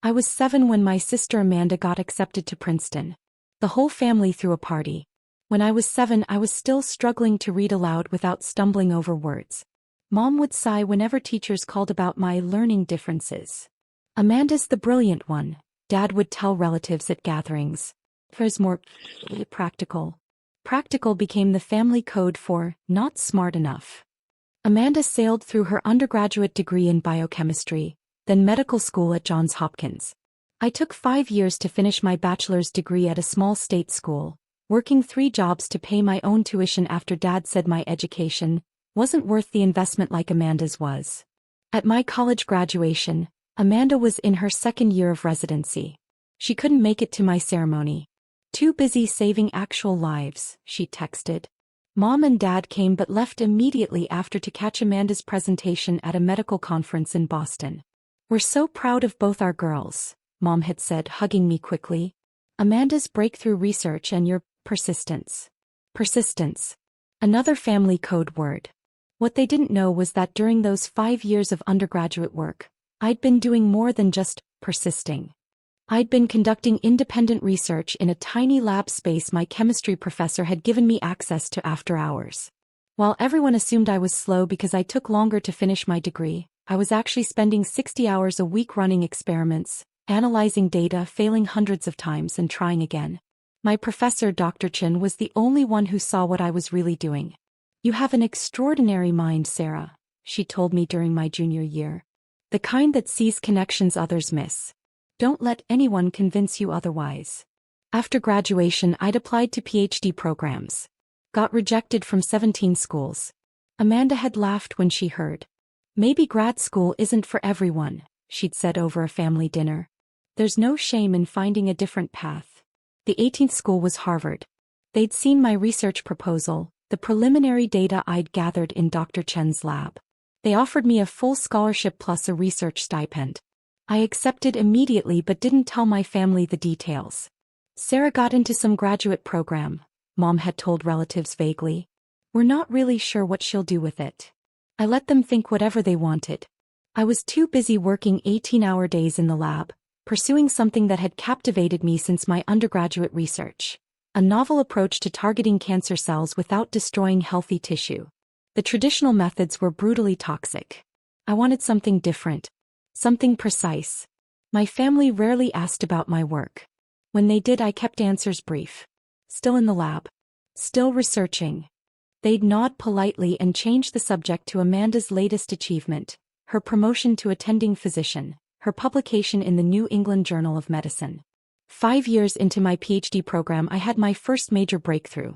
I was 7 when my sister Amanda got accepted to Princeton. The whole family threw a party. When I was 7, I was still struggling to read aloud without stumbling over words. Mom would sigh whenever teachers called about my learning differences. Amanda's the brilliant one, Dad would tell relatives at gatherings. There's more practical. Practical became the family code for not smart enough. Amanda sailed through her undergraduate degree in biochemistry, then medical school at Johns Hopkins. I took 5 years to finish my bachelor's degree at a small state school, working 3 jobs to pay my own tuition after Dad said my education wasn't worth the investment like Amanda's was. At my college graduation, Amanda was in her 2nd year of residency. She couldn't make it to my ceremony. Too busy saving actual lives, she texted. Mom and Dad came but left immediately after to catch Amanda's presentation at a medical conference in Boston. We're so proud of both our girls, Mom had said, hugging me quickly. Amanda's breakthrough research and your persistence. Persistence. Another family code word. What they didn't know was that during those 5 years of undergraduate work, I'd been doing more than just persisting. I'd been conducting independent research in a tiny lab space my chemistry professor had given me access to after hours. While everyone assumed I was slow because I took longer to finish my degree, I was actually spending 60 hours a week running experiments, analyzing data, failing hundreds of times and trying again. My professor, Dr. Chen, was the only one who saw what I was really doing. You have an extraordinary mind, Sarah, she told me during my junior year. The kind that sees connections others miss. Don't let anyone convince you otherwise. After graduation, I'd applied to PhD programs. Got rejected from 17 schools. Amanda had laughed when she heard. Maybe grad school isn't for everyone, she'd said over a family dinner. There's no shame in finding a different path. The 18th school was Harvard. They'd seen my research proposal, the preliminary data I'd gathered in Dr. Chen's lab. They offered me a full scholarship plus a research stipend. I accepted immediately but didn't tell my family the details. Sarah got into some graduate program, Mom had told relatives vaguely. We're not really sure what she'll do with it. I let them think whatever they wanted. I was too busy working 18-hour days in the lab, pursuing something that had captivated me since my undergraduate research. A novel approach to targeting cancer cells without destroying healthy tissue. The traditional methods were brutally toxic. I wanted something different. Something precise. My family rarely asked about my work. When they did, I kept answers brief. Still in the lab. Still researching. They'd nod politely and change the subject to Amanda's latest achievement, her promotion to attending physician, her publication in the New England Journal of Medicine. 5 years into my PhD program, I had my first major breakthrough.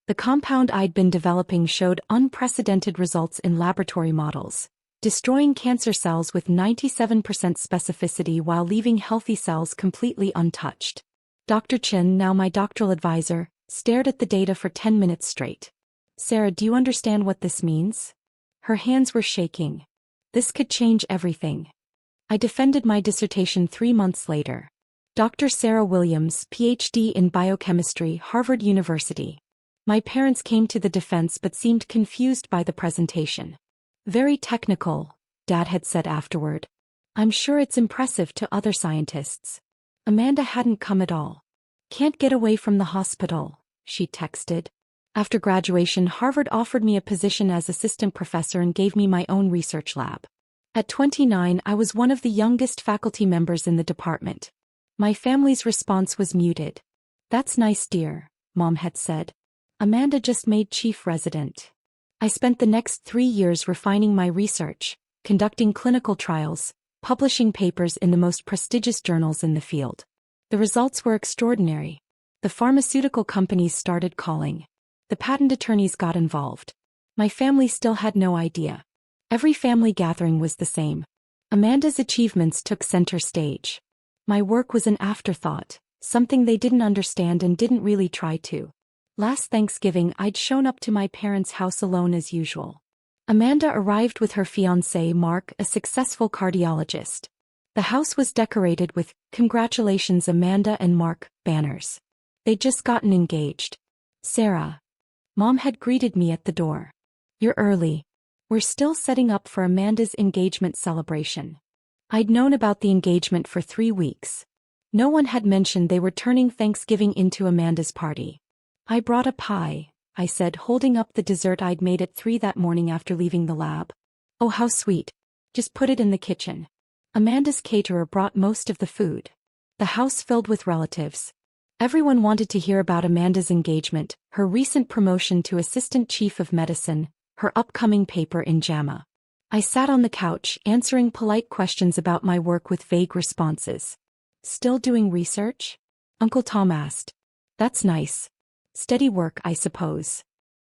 The compound I'd been developing showed unprecedented results in laboratory models, destroying cancer cells with 97% specificity while leaving healthy cells completely untouched. Dr. Chen, now my doctoral advisor, stared at the data for 10 minutes straight. Sarah, do you understand what this means? Her hands were shaking. This could change everything. I defended my dissertation 3 months later. Dr. Sarah Williams, PhD in biochemistry, Harvard University. My parents came to the defense but seemed confused by the presentation. Very technical, Dad had said afterward. I'm sure it's impressive to other scientists. Amanda hadn't come at all. Can't get away from the hospital, she texted. After graduation, Harvard offered me a position as assistant professor and gave me my own research lab. At 29, I was one of the youngest faculty members in the department. My family's response was muted. That's nice, dear, Mom had said. Amanda just made chief resident. I spent the next 3 years refining my research, conducting clinical trials, publishing papers in the most prestigious journals in the field. The results were extraordinary. The pharmaceutical companies started calling. The patent attorneys got involved. My family still had no idea. Every family gathering was the same. Amanda's achievements took center stage. My work was an afterthought, something they didn't understand and didn't really try to. Last Thanksgiving, I'd shown up to my parents' house alone as usual. Amanda arrived with her fiancé, Mark, a successful cardiologist. The house was decorated with "Congratulations Amanda and Mark" banners. They'd just gotten engaged. Sarah. Mom had greeted me at the door. You're early. We're still setting up for Amanda's engagement celebration. I'd known about the engagement for 3 weeks. No one had mentioned they were turning Thanksgiving into Amanda's party. I brought a pie, I said, holding up the dessert I'd made at 3 that morning after leaving the lab. Oh, how sweet. Just put it in the kitchen. Amanda's caterer brought most of the food. The house filled with relatives. Everyone wanted to hear about Amanda's engagement, her recent promotion to assistant chief of medicine, her upcoming paper in JAMA. I sat on the couch answering polite questions about my work with vague responses. Still doing research? Uncle Tom asked. That's nice. Steady work, I suppose.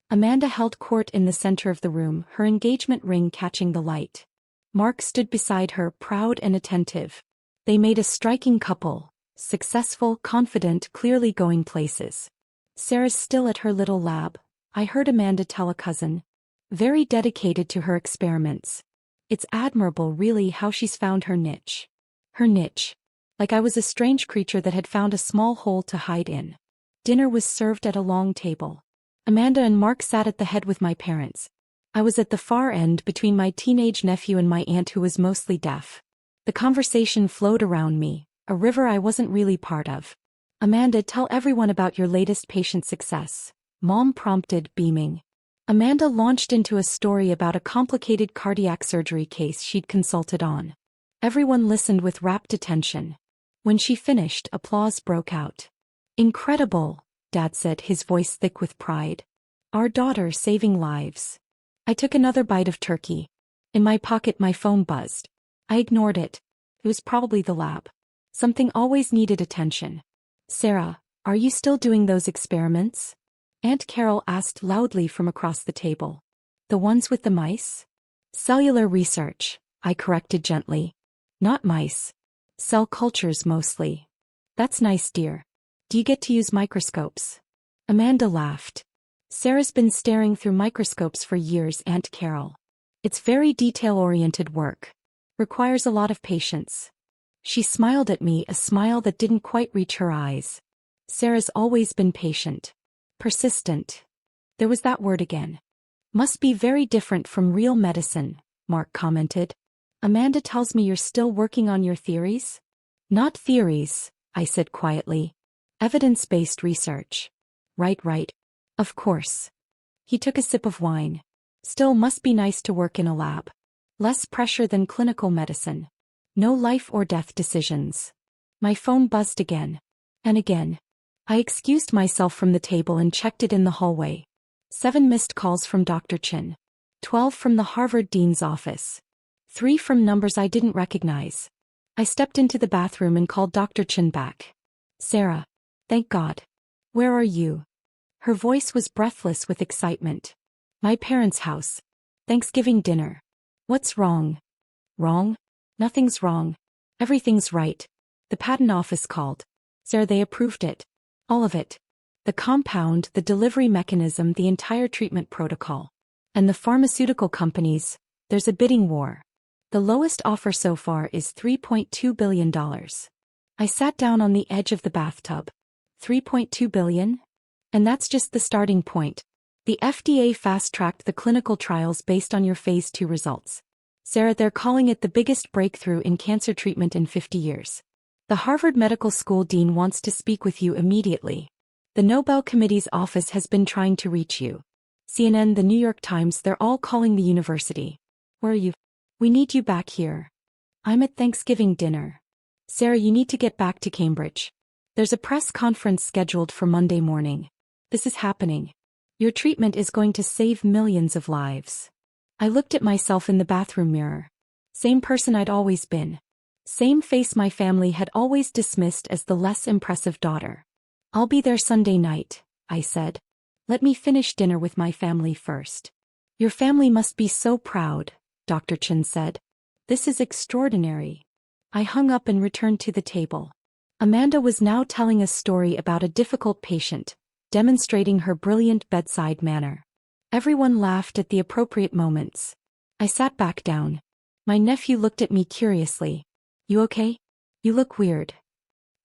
Amanda held court in the center of the room, her engagement ring catching the light. Mark stood beside her, proud and attentive. They made a striking couple, successful, confident, clearly going places. Sarah's still at her little lab, I heard Amanda tell a cousin. Very dedicated to her experiments. It's admirable really how she's found her niche. Her niche. Like I was a strange creature that had found a small hole to hide in. Dinner was served at a long table. Amanda and Mark sat at the head with my parents. I was at the far end between my teenage nephew and my aunt who was mostly deaf. The conversation flowed around me, a river I wasn't really part of. Amanda, tell everyone about your latest patient success, Mom prompted, beaming. Amanda launched into a story about a complicated cardiac surgery case she'd consulted on. Everyone listened with rapt attention. When she finished, applause broke out. Incredible, Dad said, his voice thick with pride. Our daughter saving lives. I took another bite of turkey. In my pocket my phone buzzed. I ignored it. It was probably the lab. Something always needed attention. Sarah, are you still doing those experiments? Aunt Carol asked loudly from across the table. The ones with the mice? Cellular research, I corrected gently. Not mice. Cell cultures mostly. That's nice, dear. Do you get to use microscopes? Amanda laughed. Sarah's been staring through microscopes for years, Aunt Carol. It's very detail-oriented work. Requires a lot of patience. She smiled at me, a smile that didn't quite reach her eyes. Sarah's always been patient. Persistent. There was that word again. Must be very different from real medicine, Mark commented. Amanda tells me you're still working on your theories? Not theories, I said quietly. Evidence-based research. Right. Of course. He took a sip of wine. Still must be nice to work in a lab. Less pressure than clinical medicine. No life or death decisions. My phone buzzed again. And again. I excused myself from the table and checked it in the hallway. 7 missed calls from Dr. Chin. 12 from the Harvard Dean's office. 3 from numbers I didn't recognize. I stepped into the bathroom and called Dr. Chin back. Sarah. Thank God. Where are you? Her voice was breathless with excitement. My parents' house. Thanksgiving dinner. What's wrong? Wrong? Nothing's wrong. Everything's right. The patent office called. Sarah, they approved it. All of it. The compound, the delivery mechanism, the entire treatment protocol. And the pharmaceutical companies, there's a bidding war. The lowest offer so far is $3.2 billion. I sat down on the edge of the bathtub. $3.2 billion? And that's just the starting point. The FDA fast-tracked the clinical trials based on your phase 2 results. Sarah, they're calling it the biggest breakthrough in cancer treatment in 50 years. The Harvard Medical School dean wants to speak with you immediately. The Nobel Committee's office has been trying to reach you. CNN, the New York Times, they're all calling the university. Where are you? We need you back here. I'm at Thanksgiving dinner. Sarah, you need to get back to Cambridge. There's a press conference scheduled for Monday morning. This is happening. Your treatment is going to save millions of lives. I looked at myself in the bathroom mirror. Same person I'd always been. Same face my family had always dismissed as the less impressive daughter. I'll be there Sunday night, I said. Let me finish dinner with my family first. Your family must be so proud, Dr. Chin said. This is extraordinary. I hung up and returned to the table. Amanda was now telling a story about a difficult patient, demonstrating her brilliant bedside manner. Everyone laughed at the appropriate moments. I sat back down. My nephew looked at me curiously. You okay? You look weird.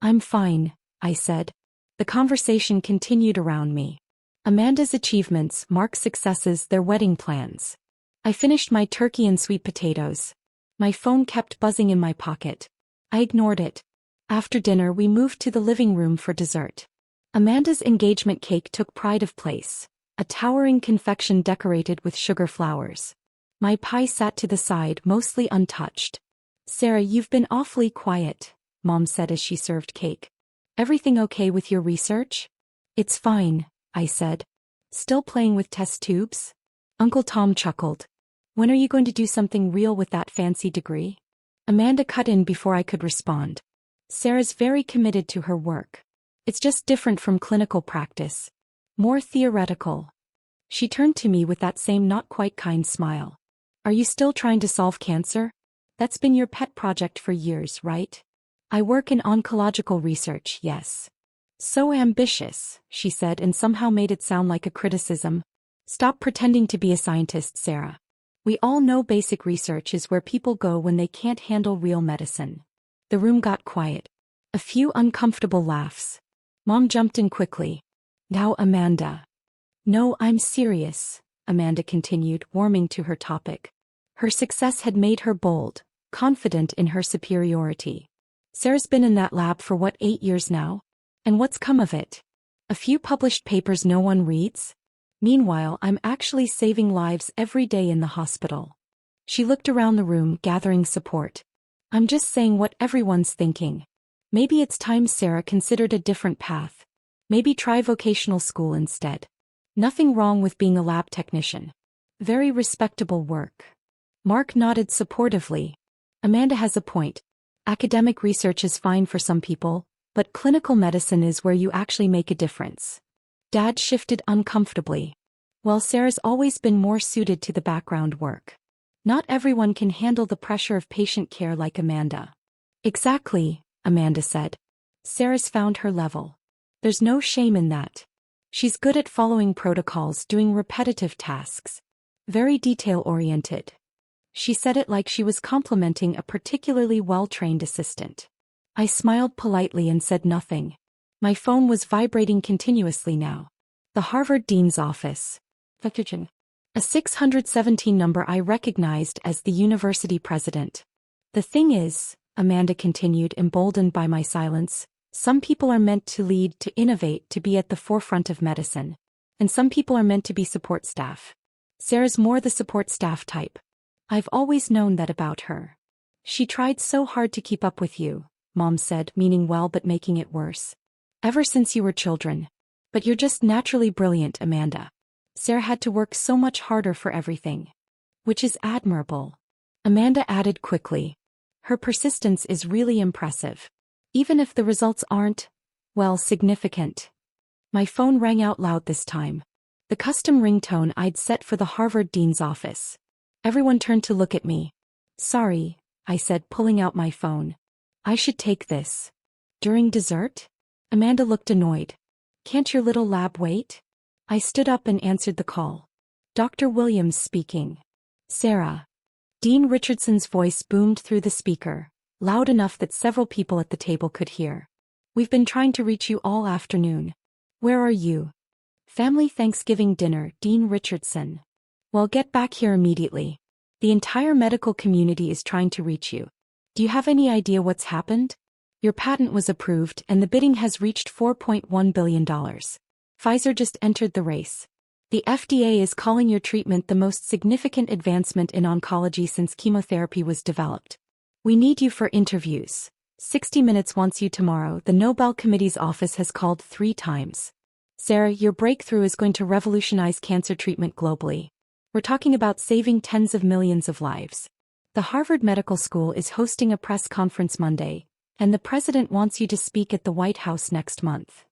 I'm fine, I said. The conversation continued around me. Amanda's achievements, Mark's successes, their wedding plans. I finished my turkey and sweet potatoes. My phone kept buzzing in my pocket. I ignored it. After dinner we moved to the living room for dessert. Amanda's engagement cake took pride of place, a towering confection decorated with sugar flowers. My pie sat to the side, mostly untouched. "Sarah, you've been awfully quiet," Mom said as she served cake. "Everything okay with your research?" "It's fine," I said. "Still playing with test tubes?" Uncle Tom chuckled. "When are you going to do something real with that fancy degree?" Amanda cut in before I could respond. "Sarah's very committed to her work. It's just different from clinical practice. More theoretical." She turned to me with that same not quite kind smile. "Are you still trying to solve cancer? That's been your pet project for years, right?" "I work in oncological research, yes." "So ambitious," she said, and somehow made it sound like a criticism. "Stop pretending to be a scientist, Sarah. We all know basic research is where people go when they can't handle real medicine." The room got quiet. A few uncomfortable laughs. Mom jumped in quickly. "Now, Amanda." "No, I'm serious," Amanda continued, warming to her topic. Her success had made her bold, confident in her superiority. "Sarah's been in that lab for 8 years now? And what's come of it? A few published papers no one reads? Meanwhile, I'm actually saving lives every day in the hospital." She looked around the room, gathering support. "I'm just saying what everyone's thinking. Maybe it's time Sarah considered a different path. Maybe try vocational school instead. Nothing wrong with being a lab technician. Very respectable work." Mark nodded supportively. "Amanda has a point. Academic research is fine for some people, but clinical medicine is where you actually make a difference." Dad shifted uncomfortably. "Well, Sarah's always been more suited to the background work. Not everyone can handle the pressure of patient care like Amanda." "Exactly," Amanda said. "Sarah's found her level. There's no shame in that. She's good at following protocols, doing repetitive tasks. Very detail-oriented." She said it like she was complimenting a particularly well-trained assistant. I smiled politely and said nothing. My phone was vibrating continuously now. The Harvard Dean's office. A 617 number I recognized as the university president. "The thing is," Amanda continued, emboldened by my silence, "some people are meant to lead, to innovate, to be at the forefront of medicine. And some people are meant to be support staff. Sarah's more the support staff type. I've always known that about her." "She tried so hard to keep up with you," Mom said, meaning well but making it worse. "Ever since you were children. But you're just naturally brilliant, Amanda. Sarah had to work so much harder for everything. Which is admirable." Amanda added quickly. "Her persistence is really impressive. Even if the results aren't, well, significant." My phone rang out loud this time. The custom ringtone I'd set for the Harvard Dean's office. Everyone turned to look at me. "Sorry," I said, pulling out my phone. "I should take this." "During dessert?" Amanda looked annoyed. "Can't your little lab wait?" I stood up and answered the call. "Dr. Williams speaking." "Sarah." Dean Richardson's voice boomed through the speaker, loud enough that several people at the table could hear. "We've been trying to reach you all afternoon. Where are you?" "Family Thanksgiving dinner, Dean Richardson." "Well, get back here immediately. The entire medical community is trying to reach you. Do you have any idea what's happened? Your patent was approved and the bidding has reached $4.1 billion. Pfizer just entered the race. The FDA is calling your treatment the most significant advancement in oncology since chemotherapy was developed. We need you for interviews. 60 Minutes wants you tomorrow. The Nobel Committee's office has called 3 times. Sarah, your breakthrough is going to revolutionize cancer treatment globally. We're talking about saving tens of millions of lives. The Harvard Medical School is hosting a press conference Monday, and the president wants you to speak at the White House next month."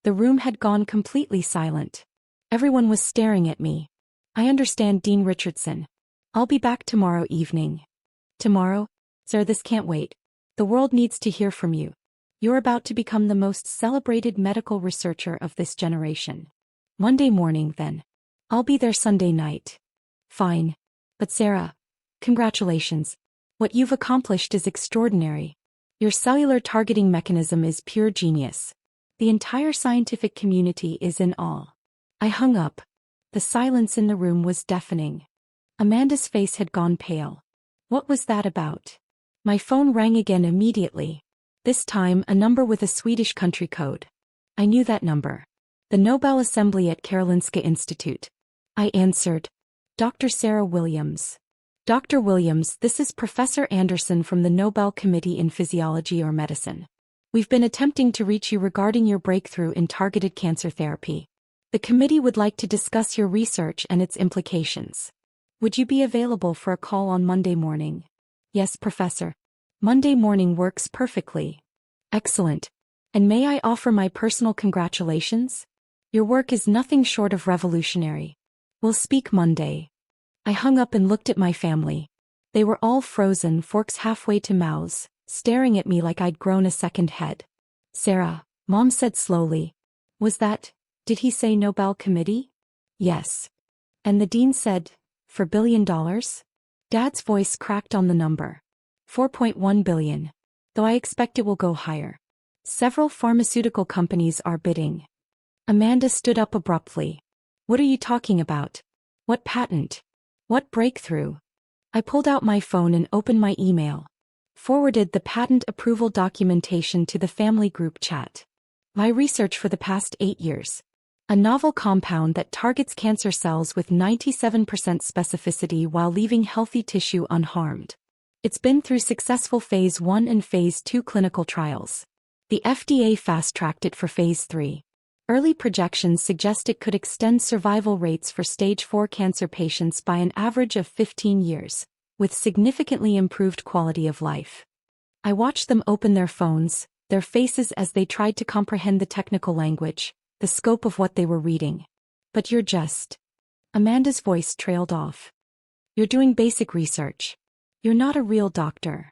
The room had gone completely silent. Everyone was staring at me. "I understand, Dean Richardson. I'll be back tomorrow evening." "Tomorrow? Sir, this can't wait. The world needs to hear from you. You're about to become the most celebrated medical researcher of this generation." "Monday morning, then. I'll be there Sunday night." "Fine. But Sarah, congratulations. What you've accomplished is extraordinary. Your cellular targeting mechanism is pure genius. The entire scientific community is in awe." I hung up. The silence in the room was deafening. Amanda's face had gone pale. What was that about? My phone rang again immediately. This time, a number with a Swedish country code. I knew that number. The Nobel Assembly at Karolinska Institute. I answered. Dr. Sarah Williams. Dr. Williams, this is Professor Anderson from the Nobel Committee in Physiology or Medicine. We've been attempting to reach you regarding your breakthrough in targeted cancer therapy. The committee would like to discuss your research and its implications. Would you be available for a call on Monday morning? Yes, Professor. Monday morning works perfectly. Excellent. And may I offer my personal congratulations? Your work is nothing short of revolutionary. We'll speak Monday. I hung up and looked at my family. They were all frozen, forks halfway to mouths, staring at me like I'd grown a second head. Sarah, Mom said slowly. Did he say Nobel Committee? Yes. And the dean said, for $1 billion? Dad's voice cracked on the number. 4.1 billion. Though I expect it will go higher. Several pharmaceutical companies are bidding. Amanda stood up abruptly. What are you talking about? What patent? What breakthrough? I pulled out my phone and opened my email. Forwarded the patent approval documentation to the family group chat. My research for the past 8 years. A novel compound that targets cancer cells with 97% specificity while leaving healthy tissue unharmed. It's been through successful Phase 1 and Phase 2 clinical trials. The FDA fast-tracked it for Phase 3. Early projections suggest it could extend survival rates for Stage 4 cancer patients by an average of 15 years, with significantly improved quality of life. I watched them open their phones, their faces as they tried to comprehend the technical language, the scope of what they were reading. But you're just... Amanda's voice trailed off. You're doing basic research. You're not a real doctor.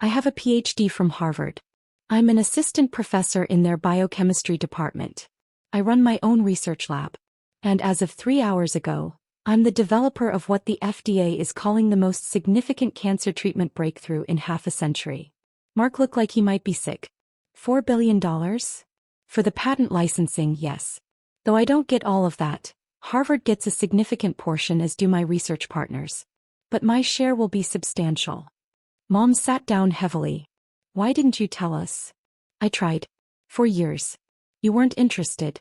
I have a PhD from Harvard. I'm an assistant professor in their biochemistry department. I run my own research lab. And as of 3 hours ago, I'm the developer of what the FDA is calling the most significant cancer treatment breakthrough in half a century. Mark looked like he might be sick. $4 billion? For the patent licensing, yes. Though I don't get all of that, Harvard gets a significant portion, as do my research partners. But my share will be substantial. Mom sat down heavily. Why didn't you tell us? I tried. For years. You weren't interested.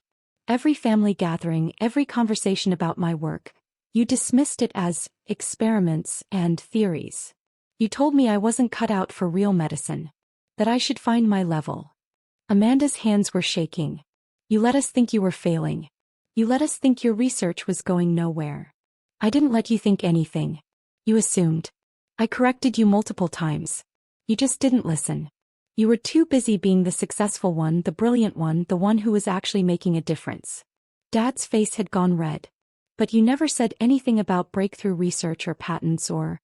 Every family gathering, every conversation about my work, you dismissed it as experiments and theories. You told me I wasn't cut out for real medicine. That I should find my level. Amanda's hands were shaking. You let us think you were failing. You let us think your research was going nowhere. I didn't let you think anything. You assumed. I corrected you multiple times. You just didn't listen. You were too busy being the successful one, the brilliant one, the one who was actually making a difference. Dad's face had gone red. But you never said anything about breakthrough research or patents or...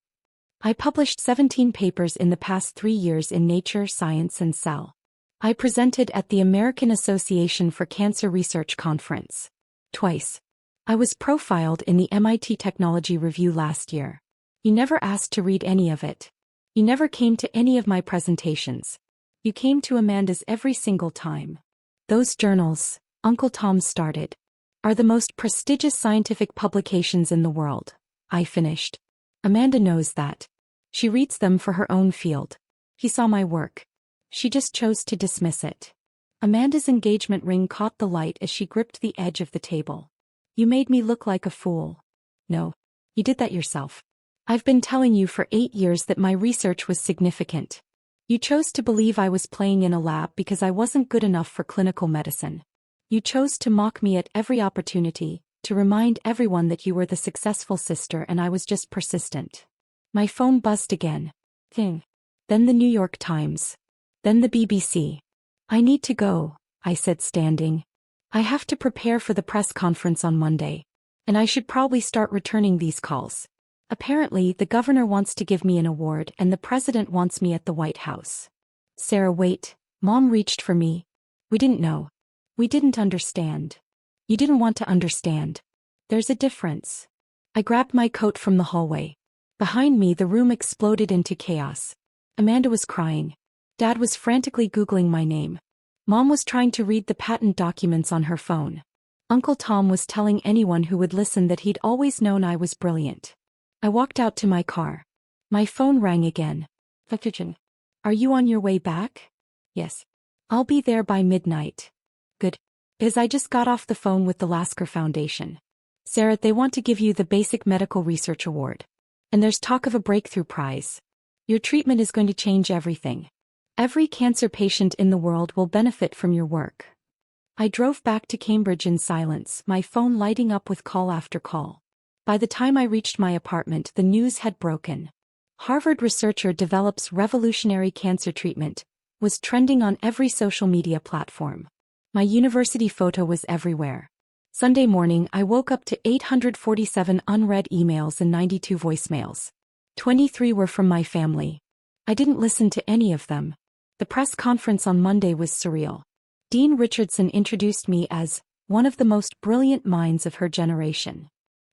I published 17 papers in the past 3 years in Nature, Science and Cell. I presented at the American Association for Cancer Research Conference. Twice. I was profiled in the MIT Technology Review last year. You never asked to read any of it. You never came to any of my presentations. You came to Amanda's every single time. Those journals, Uncle Tom started, are the most prestigious scientific publications in the world. I finished. Amanda knows that. She reads them for her own field. He saw my work. She just chose to dismiss it. Amanda's engagement ring caught the light as she gripped the edge of the table. You made me look like a fool. No. You did that yourself. I've been telling you for 8 years that my research was significant. You chose to believe I was playing in a lab because I wasn't good enough for clinical medicine. You chose to mock me at every opportunity, to remind everyone that you were the successful sister and I was just persistent. My phone buzzed again. Ting. Then the New York Times. Then the BBC. I need to go, I said, standing. I have to prepare for the press conference on Monday. And I should probably start returning these calls. Apparently, the governor wants to give me an award and the president wants me at the White House. Sarah, wait. Mom reached for me. We didn't know. We didn't understand. You didn't want to understand. There's a difference. I grabbed my coat from the hallway. Behind me, the room exploded into chaos. Amanda was crying. Dad was frantically Googling my name. Mom was trying to read the patent documents on her phone. Uncle Tom was telling anyone who would listen that he'd always known I was brilliant. I walked out to my car. My phone rang again. Dr. Chen, are you on your way back? Yes. I'll be there by midnight. Good. As I just got off the phone with the Lasker Foundation. Sarah, they want to give you the Basic Medical Research Award. And there's talk of a breakthrough prize. Your treatment is going to change everything. Every cancer patient in the world will benefit from your work. I drove back to Cambridge in silence, my phone lighting up with call after call. By the time I reached my apartment, the news had broken. Harvard researcher develops revolutionary cancer treatment, was trending on every social media platform. My university photo was everywhere. Sunday morning, I woke up to 847 unread emails and 92 voicemails. 23 were from my family. I didn't listen to any of them. The press conference on Monday was surreal. Dean Richardson introduced me as one of the most brilliant minds of her generation.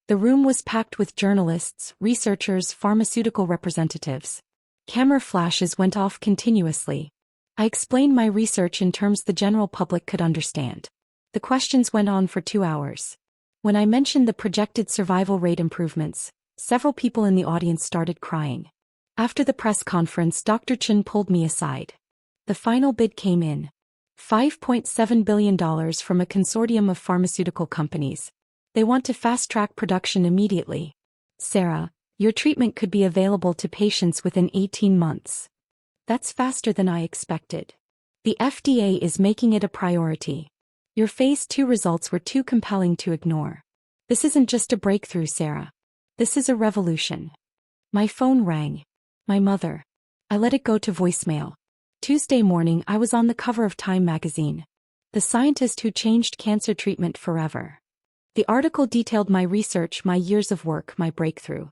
The room was packed with journalists, researchers, pharmaceutical representatives. Camera flashes went off continuously. I explained my research in terms the general public could understand. The questions went on for 2 hours. When I mentioned the projected survival rate improvements, several people in the audience started crying. After the press conference, Dr. Chen pulled me aside. The final bid came in. $5.7 billion from a consortium of pharmaceutical companies. They want to fast-track production immediately. Sarah, your treatment could be available to patients within 18 months. That's faster than I expected. The FDA is making it a priority. Your phase 2 results were too compelling to ignore. This isn't just a breakthrough, Sarah. This is a revolution. My phone rang. My mother. I let it go to voicemail. Tuesday morning, I was on the cover of Time magazine. The scientist who changed cancer treatment forever. The article detailed my research, my years of work, my breakthrough.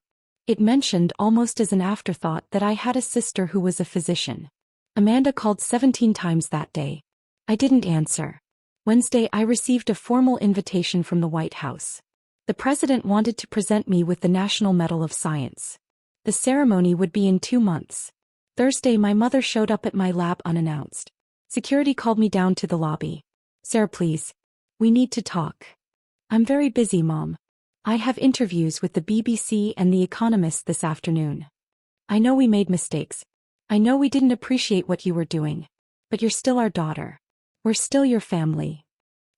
It mentioned, almost as an afterthought, that I had a sister who was a physician. Amanda called 17 times that day. I didn't answer. Wednesday, I received a formal invitation from the White House. The president wanted to present me with the National Medal of Science. The ceremony would be in 2 months. Thursday, my mother showed up at my lab unannounced. Security called me down to the lobby. Sarah, please. We need to talk. I'm very busy, Mom. I have interviews with the BBC and The Economist this afternoon. I know we made mistakes. I know we didn't appreciate what you were doing. But you're still our daughter. We're still your family.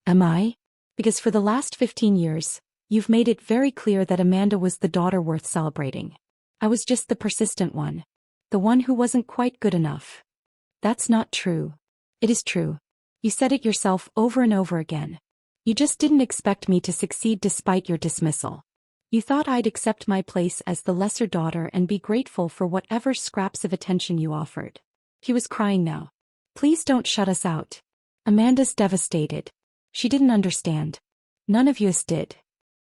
Am I? Because for the last 15 years, you've made it very clear that Amanda was the daughter worth celebrating. I was just the persistent one. The one who wasn't quite good enough. That's not true. It is true. You said it yourself over and over again. You just didn't expect me to succeed despite your dismissal. You thought I'd accept my place as the lesser daughter and be grateful for whatever scraps of attention you offered. He was crying now. Please don't shut us out. Amanda's devastated. She didn't understand. None of us did.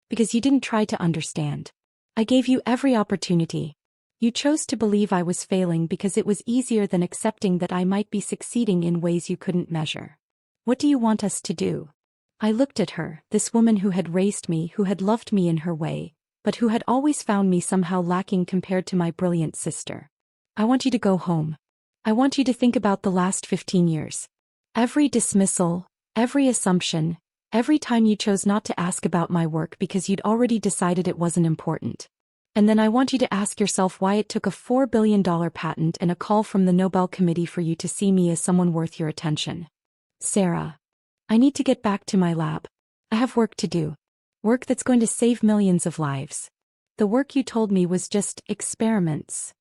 Because you didn't try to understand. I gave you every opportunity. You chose to believe I was failing because it was easier than accepting that I might be succeeding in ways you couldn't measure. What do you want us to do? I looked at her, this woman who had raised me, who had loved me in her way, but who had always found me somehow lacking compared to my brilliant sister. I want you to go home. I want you to think about the last 15 years. Every dismissal, every assumption, every time you chose not to ask about my work because you'd already decided it wasn't important. And then I want you to ask yourself why it took a $4 billion patent and a call from the Nobel Committee for you to see me as someone worth your attention. Sarah. I need to get back to my lab. I have work to do. Work that's going to save millions of lives. The work you told me was just experiments.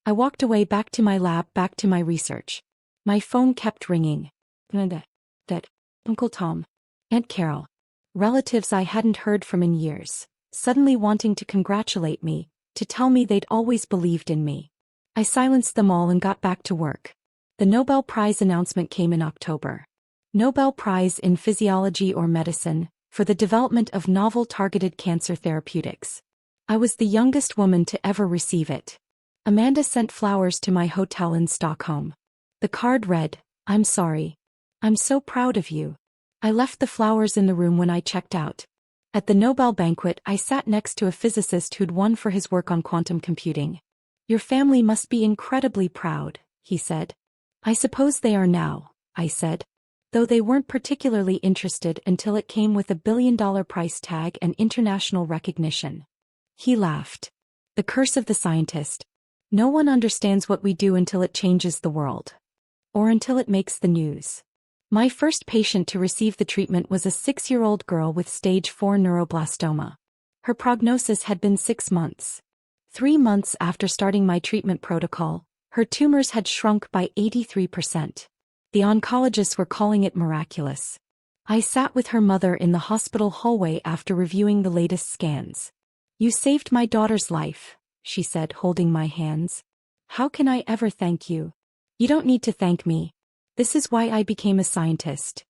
I walked away back to my lab, back to my research. My phone kept ringing. Dad, Uncle Tom, Aunt Carol. Relatives I hadn't heard from in years, suddenly wanting to congratulate me, to tell me they'd always believed in me. I silenced them all and got back to work. The Nobel Prize announcement came in October. Nobel Prize in Physiology or Medicine, for the development of novel targeted cancer therapeutics. I was the youngest woman to ever receive it. Amanda sent flowers to my hotel in Stockholm. The card read, "I'm sorry. I'm so proud of you." I left the flowers in the room when I checked out. At the Nobel banquet, I sat next to a physicist who'd won for his work on quantum computing. "Your family must be incredibly proud," he said. "I suppose they are now," I said. Though they weren't particularly interested until it came with a $1 billion price tag and international recognition. He laughed. The curse of the scientist. No one understands what we do until it changes the world. Or until it makes the news. My first patient to receive the treatment was a 6-year-old girl with stage 4 neuroblastoma. Her prognosis had been 6 months. 3 months after starting my treatment protocol, her tumors had shrunk by 83%. The oncologists were calling it miraculous. I sat with her mother in the hospital hallway after reviewing the latest scans. "You saved my daughter's life," she said, holding my hands. "How can I ever thank you?" "You don't need to thank me. This is why I became a scientist."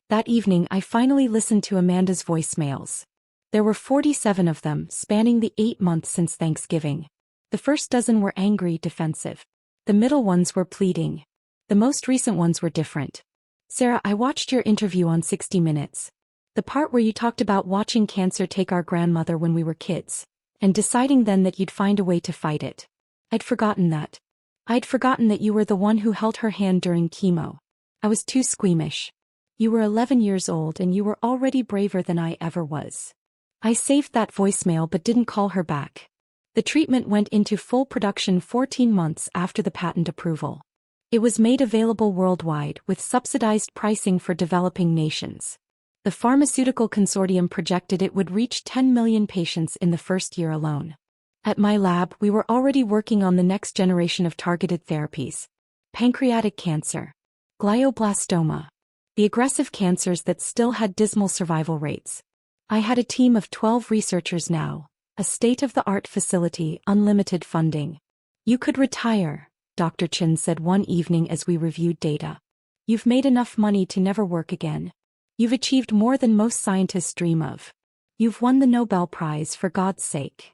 That evening I finally listened to Amanda's voicemails. There were 47 of them, spanning the 8 months since Thanksgiving. The first dozen were angry, defensive. The middle ones were pleading. The most recent ones were different. "Sarah, I watched your interview on 60 Minutes. The part where you talked about watching cancer take our grandmother when we were kids, and deciding then that you'd find a way to fight it. I'd forgotten that. I'd forgotten that you were the one who held her hand during chemo. I was too squeamish. You were 11 years old and you were already braver than I ever was." I saved that voicemail but didn't call her back. The treatment went into full production 14 months after the patent approval. It was made available worldwide with subsidized pricing for developing nations. The pharmaceutical consortium projected it would reach 10 million patients in the first year alone. At my lab, we were already working on the next generation of targeted therapies. Pancreatic cancer. Glioblastoma. The aggressive cancers that still had dismal survival rates. I had a team of 12 researchers now, a state-of-the-art facility, unlimited funding. "You could retire," Dr. Chin said one evening as we reviewed data. "You've made enough money to never work again. You've achieved more than most scientists dream of. You've won the Nobel Prize, for God's sake.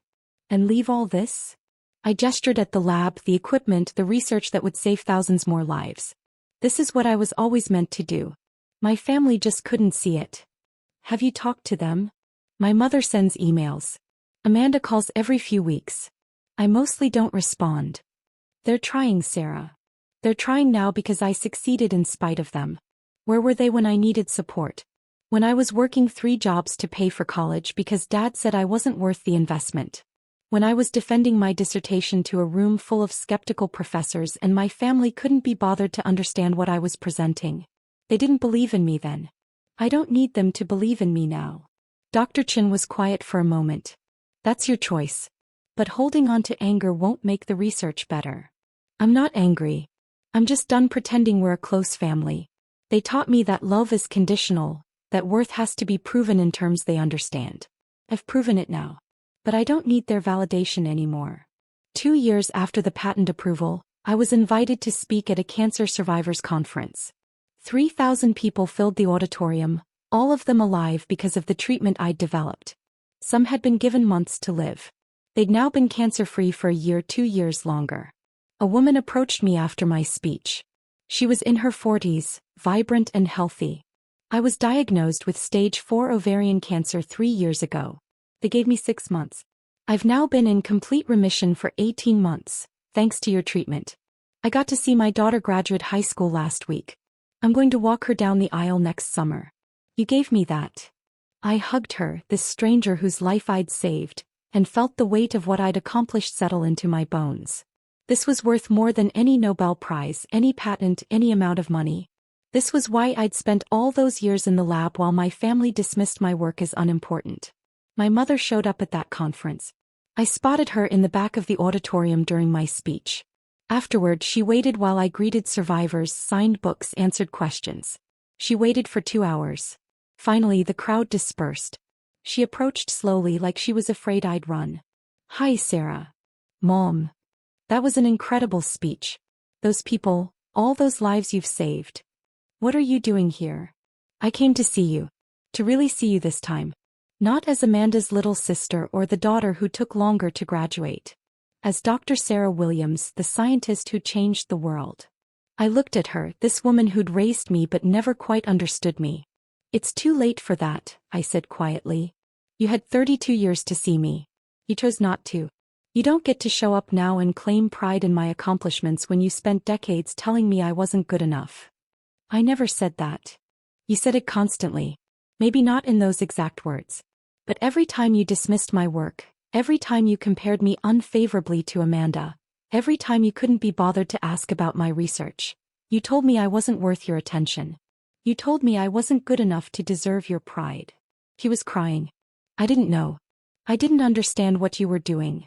And leave all this?" I gestured at the lab, the equipment, the research that would save thousands more lives. "This is what I was always meant to do. My family just couldn't see it." "Have you talked to them?" "My mother sends emails. Amanda calls every few weeks. I mostly don't respond." "They're trying, Sarah. They're trying now because I succeeded in spite of them. Where were they when I needed support? When I was working 3 jobs to pay for college because Dad said I wasn't worth the investment. When I was defending my dissertation to a room full of skeptical professors and my family couldn't be bothered to understand what I was presenting. They didn't believe in me then. I don't need them to believe in me now." Dr. Chin was quiet for a moment. "That's your choice. But holding on to anger won't make the research better." "I'm not angry. I'm just done pretending we're a close family. They taught me that love is conditional, that worth has to be proven in terms they understand. I've proven it now. But I don't need their validation anymore." 2 years after the patent approval, I was invited to speak at a cancer survivors conference. 3,000 people filled the auditorium, all of them alive because of the treatment I'd developed. Some had been given months to live. They'd now been cancer-free for a year, 2 years longer. A woman approached me after my speech. She was in her 40s, vibrant and healthy. "I was diagnosed with stage 4 ovarian cancer 3 years ago. They gave me 6 months. I've now been in complete remission for 18 months, thanks to your treatment. I got to see my daughter graduate high school last week. I'm going to walk her down the aisle next summer. You gave me that." I hugged her, this stranger whose life I'd saved, and felt the weight of what I'd accomplished settle into my bones. This was worth more than any Nobel Prize, any patent, any amount of money. This was why I'd spent all those years in the lab while my family dismissed my work as unimportant. My mother showed up at that conference. I spotted her in the back of the auditorium during my speech. Afterward, she waited while I greeted survivors, signed books, answered questions. She waited for 2 hours. Finally, the crowd dispersed. She approached slowly like she was afraid I'd run. "Hi, Sarah." "Mom. That was an incredible speech. Those people, all those lives you've saved. What are you doing here?" "I came to see you. To really see you this time. Not as Amanda's little sister or the daughter who took longer to graduate. As Dr. Sarah Williams, the scientist who changed the world." I looked at her, this woman who'd raised me but never quite understood me. "It's too late for that," I said quietly. "You had 32 years to see me. You chose not to. You don't get to show up now and claim pride in my accomplishments when you spent decades telling me I wasn't good enough." "I never said that." "You said it constantly. Maybe not in those exact words. But every time you dismissed my work, every time you compared me unfavorably to Amanda, Every time you couldn't be bothered to ask about my research. You told me I wasn't worth your attention. You told me I wasn't good enough to deserve your pride. He was crying. I didn't know. I didn't understand what you were doing.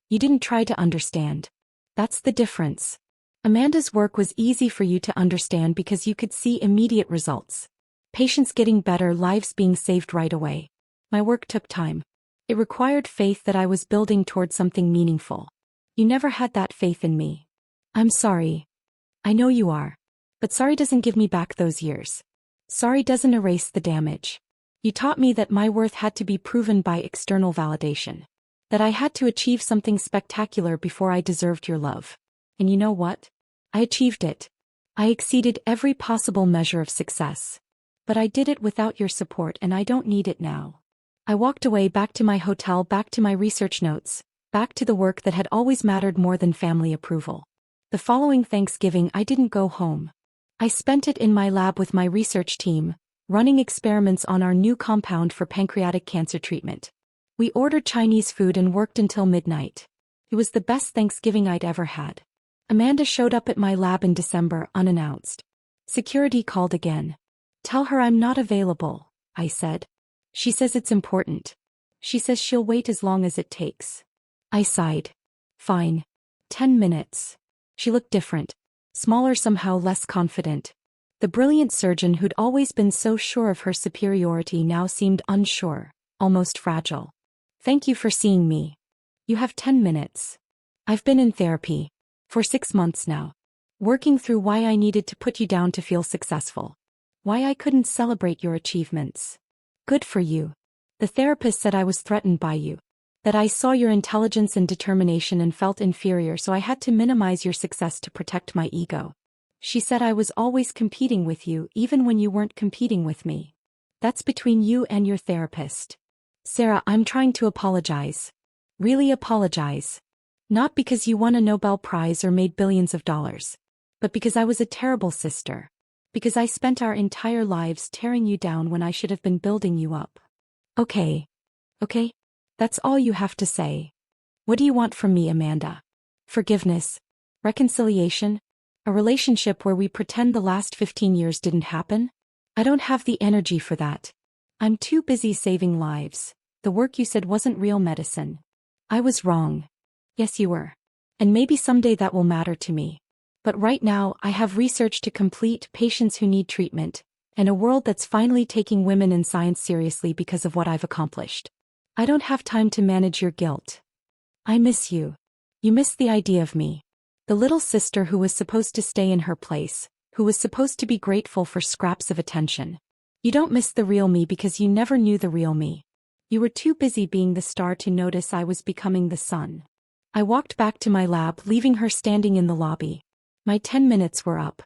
You didn't try to understand. That's the difference. Amanda's work was easy for you to understand because you could see immediate results. Patients getting better, lives being saved right away. My work took time. It required faith that I was building toward something meaningful. You never had that faith in me. I'm sorry. I know you are. But sorry doesn't give me back those years. Sorry doesn't erase the damage. You taught me that my worth had to be proven by external validation. That I had to achieve something spectacular before I deserved your love. And you know what? I achieved it. I exceeded every possible measure of success. But I did it without your support, and I don't need it now. I walked away, back to my hotel, back to my research notes, back to the work that had always mattered more than family approval. The following Thanksgiving I didn't go home. I spent it in my lab with my research team, running experiments on our new compound for pancreatic cancer treatment. We ordered Chinese food and worked until midnight. It was the best Thanksgiving I'd ever had. Amanda showed up at my lab in December, unannounced. Security called again. Tell her I'm not available, I said. She says it's important. She says she'll wait as long as it takes. I sighed. Fine. 10 minutes. She looked different. Smaller, somehow less confident. The brilliant surgeon who'd always been so sure of her superiority now seemed unsure, almost fragile. Thank you for seeing me. You have 10 minutes. I've been in therapy. For 6 months now. Working through why I needed to put you down to feel successful. Why I couldn't celebrate your achievements. Good for you. The therapist said I was threatened by you. That I saw your intelligence and determination and felt inferior, so I had to minimize your success to protect my ego. She said I was always competing with you, even when you weren't competing with me. That's between you and your therapist. Sarah, I'm trying to apologize. Really apologize. Not because you won a Nobel Prize or made billions of dollars. But because I was a terrible sister. Because I spent our entire lives tearing you down when I should have been building you up. Okay. Okay? That's all you have to say. What do you want from me, Amanda? Forgiveness? Reconciliation? A relationship where we pretend the last 15 years didn't happen? I don't have the energy for that. I'm too busy saving lives. The work you said wasn't real medicine. I was wrong. Yes, you were. And maybe someday that will matter to me. But right now, I have research to complete, patients who need treatment, and a world that's finally taking women in science seriously because of what I've accomplished. I don't have time to manage your guilt. I miss you. You miss the idea of me. The little sister who was supposed to stay in her place, who was supposed to be grateful for scraps of attention. You don't miss the real me because you never knew the real me. You were too busy being the star to notice I was becoming the sun. I walked back to my lab, leaving her standing in the lobby. My 10 minutes were up.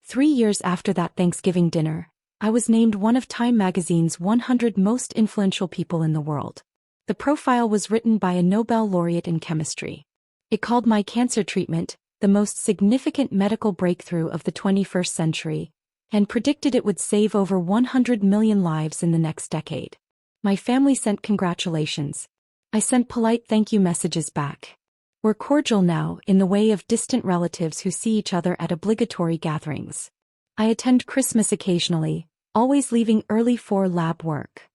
3 years after that Thanksgiving dinner, I was named one of Time magazine's 100 most influential people in the world. The profile was written by a Nobel laureate in chemistry. It called my cancer treatment the most significant medical breakthrough of the 21st century, and predicted it would save over 100 million lives in the next decade. My family sent congratulations. I sent polite thank you messages back. We're cordial now, in the way of distant relatives who see each other at obligatory gatherings. I attend Christmas occasionally, always leaving early for lab work.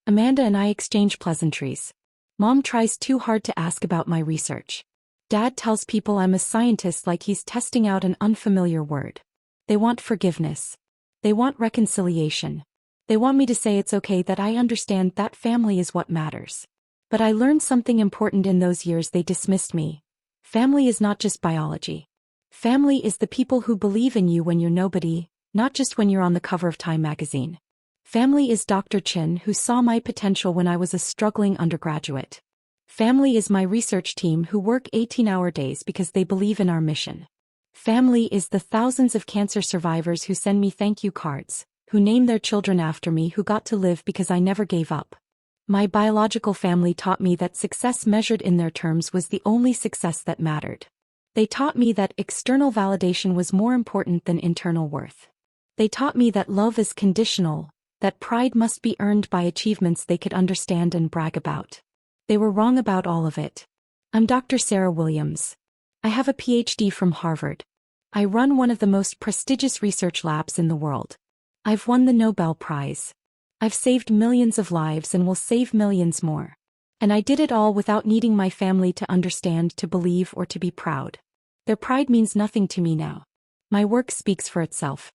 Amanda and I exchange pleasantries. Mom tries too hard to ask about my research. Dad tells people I'm a scientist like he's testing out an unfamiliar word. They want forgiveness. They want reconciliation. They want me to say it's okay, that I understand that family is what matters. But I learned something important in those years they dismissed me. Family is not just biology. Family is the people who believe in you when you're nobody, not just when you're on the cover of Time magazine. Family is Dr. Chin, who saw my potential when I was a struggling undergraduate. Family is my research team who work 18-hour days because they believe in our mission. Family is the thousands of cancer survivors who send me thank you cards, who name their children after me, who got to live because I never gave up. My biological family taught me that success measured in their terms was the only success that mattered. They taught me that external validation was more important than internal worth. They taught me that love is conditional, that pride must be earned by achievements they could understand and brag about. They were wrong about all of it. I'm Dr. Sarah Williams. I have a PhD from Harvard. I run one of the most prestigious research labs in the world. I've won the Nobel Prize. I've saved millions of lives and will save millions more. And I did it all without needing my family to understand, to believe, or to be proud. Their pride means nothing to me now. My work speaks for itself.